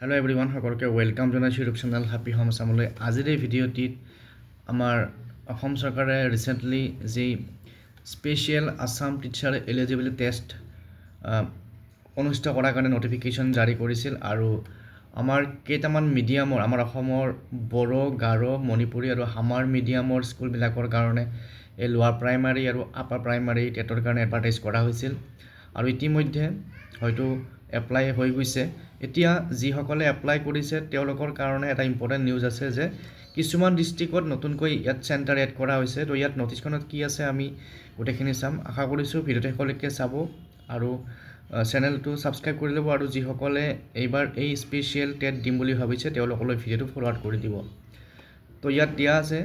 Hello' everyone, সকলোকে welcome জনাইছোঁ YouTube channel happy home আছামলৈ। আজিৰ এই ভিডিঅ'টিত আমাৰ অসম চৰকাৰে ৰিচেণ্টলি যি special Assam teacher eligibility test অনুষ্ঠিত কৰাৰ কাৰণে নটিফিকেশ্যন জাৰি কৰিছিল আৰু আমাৰ কেইটামান মিডিয়ামৰ আমাৰ অসমৰ বড়ো, গাৰো, মণিপুৰী আৰু হামাৰ মিডিয়ামৰ স্কুলবিলাকৰ কাৰণে এই লোৱাৰ প্ৰাইমাৰী আৰু আপাৰ প্ৰাইমাৰী টেটৰ কাৰণে এডভাৰটাইজ কৰা হৈছিল আৰু ইতিমধ্যে হয়তো এপ্লাই হৈ গৈছে। এতিয়া যিসকলে এপ্লাই কৰিছে তেওঁলোকৰ কাৰণে এটা ইম্পৰ্টেণ্ট নিউজ আছে যে কিছুমান ডিষ্ট্ৰিক্টত নতুনকৈ ইয়াত চেণ্টাৰ এড কৰা হৈছে। তো ইয়াত নটিছখনত কি আছে আমি গোটেইখিনি চাম। আশা কৰিছোঁ ভিডিঅ'টো শেষলৈকে চাব আৰু চেনেলটো ছাবস্ক্ৰাইব কৰি ল'ব আৰু যিসকলে এইবাৰ এই স্পেচিয়েল টেট দিম বুলি ভাবিছে তেওঁলোকলৈ ভিডিঅ'টো ফৰৱাৰ্ড কৰি দিব। তো ইয়াত দিয়া আছে,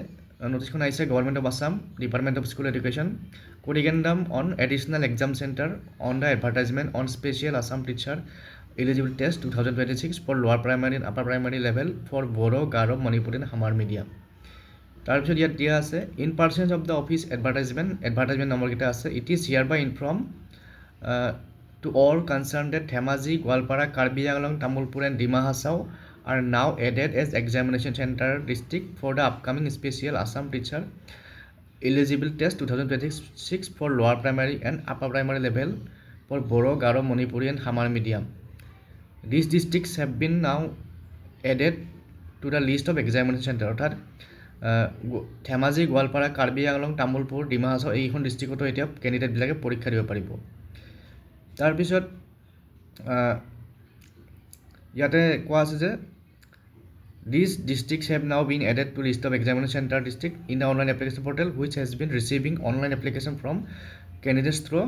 নটিছখন আহিছে government of Assam, department of school education, corrigendum on additional exam centre on the advertisement on special Assam teacher eligibility test 2026 for lower primary and upper primary level for Bodo, Garo, Manipuri and Hamar medium. তাৰপিছত ইয়াত দিয়া আছে in pursuance of the office advertisement নম্বৰকেইটা আছে। It is hereby inform to all concern that Dhemaji, Goalpara, Karbi Anglong, Tamulpur and Dima Hasao are now added as examination center district for the upcoming special Assam teacher eligibility test 2026 for lower primary and upper primary level for Bodo, Garo, Manipuri and Hamar medium. These districts have been now added to the list of examination center. অৰ্থাৎ ধেমাজি, গোৱালপাৰা, কাৰ্বি আংলং, তামুলপুৰ, ডিমা হাছাও এইখন ডিষ্ট্ৰিক্টতো এতিয়া কেণ্ডিডেটবিলাকে পৰীক্ষা দিব পাৰিব। তাৰপিছত ইয়াতে কোৱা আছে যে these districts have now been added to list of examination center district in the online application portal which has been receiving online application from candidates through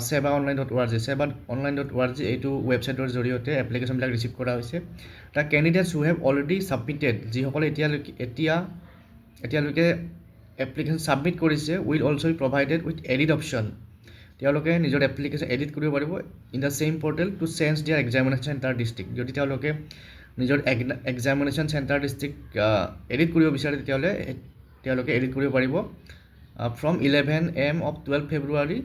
sebaonline.org. sebaonline.org এইটো ৱেবছাইটৰ জৰিয়তে এপ্লিকেশ্যনবিলাক ৰিচিভ কৰা হৈছে। The candidates who have already submitted, যিসকলে এতিয়ালৈকে application submit কৰিছে, will also' be provided with edit option. তেওঁলোকে নিজৰ এপ্লিকেশ্যন এডিট কৰিব পাৰিব in the same portal to change their examination centre district. যদি তেওঁলোকে নিজৰ এক্সামিনেশ্যন চেণ্টাৰ ডিষ্ট্ৰিক্ট এডিট কৰিব বিচাৰে তেতিয়াহ'লে তেওঁলোকে এডিট কৰিব পাৰিব from 11 AM of 12 February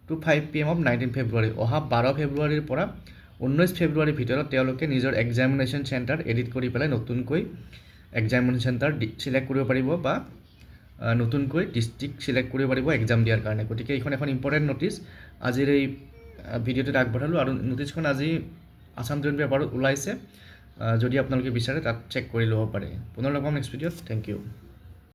to 5 PM of 19 February। অহা 12 ফেব্ৰুৱাৰীৰ পৰা 19 ফেব্ৰুৱাৰীৰ ভিতৰত তেওঁলোকে নিজৰ এক্সামিনেশ্যন চেণ্টাৰ এডিট কৰি পেলাই নতুনকৈ এক্সামিনেশ্যন চেণ্টাৰ চিলেক্ট কৰিব পাৰিব বা নতুনকৈ ডিষ্ট্ৰিক্ট চিলেক্ট কৰিব পাৰিব এক্সাম দিয়াৰ কাৰণে। গতিকে এইখন এখন ইম্পৰ্টেণ্ট নটিছ আজিৰ এই ভিডিঅ'টোত আগবঢ়ালোঁ আৰু নটিছখন আজি আছাম ট্ৰেইন পেপাৰত ওলাইছে। যদি আপোনালোকে বিচাৰে তাত চেক কৰি ল'ব পাৰে। পুনৰ লগ পাম নেক্সট ভিডিঅ'ত। Thank U.